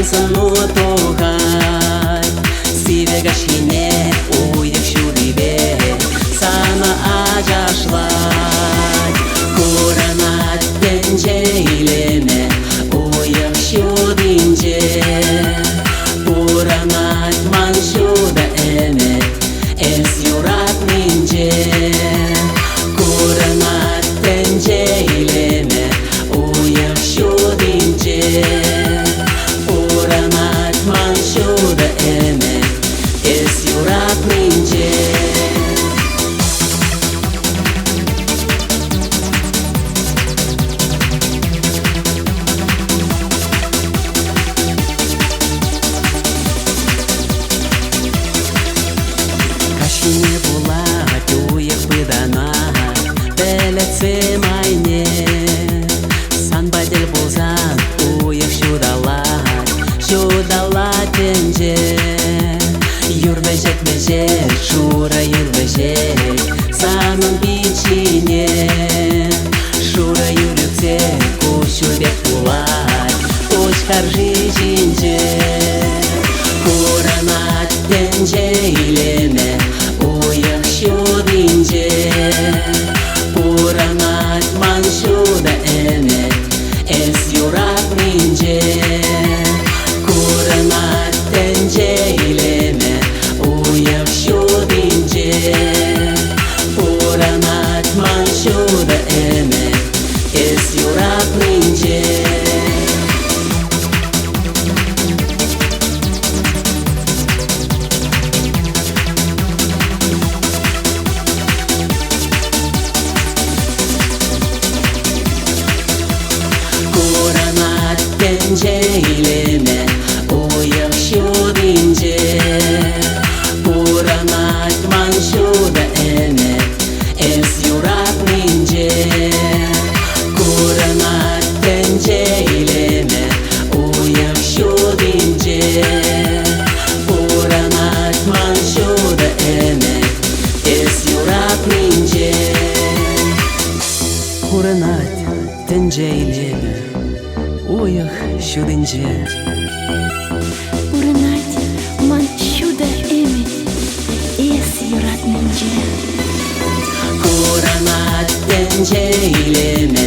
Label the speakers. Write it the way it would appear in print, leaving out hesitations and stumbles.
Speaker 1: sanotogaj Sivegaşine uyek şuribe sana acaşlay Kuranat tenceyleme uyek şudince Kuranat manşuda emet es yurat mince Kuranat tenceyleme uyek şudince Kuranat manşuda emet es yurat mince Kaşine bulat uyek bıdana Beletse mayne San badel bozan uyek şudalat Şudalat tence Yürvecek mecek şura yürvecek Sanın biçine Şura yürükse kuşur bek bulat Uçkar jijince Kuranat tenceyleme uyek şudince Kuranat manşuda emet es yurat mince Kuranat tenceyleme uyek şudince Kuranat manşuda emet es yurat mince Kuranat tenceyleme uyek şudince Kuranat manşuda emet es yurat mince Kuranat tenceyleme uyek şudince Kuranat manşuda emet es yurat mince Kuranat tenceyleme uyek şudince
Speaker 2: Kuranat manşuda emet es yurat mince
Speaker 1: Kuranat tenceyleme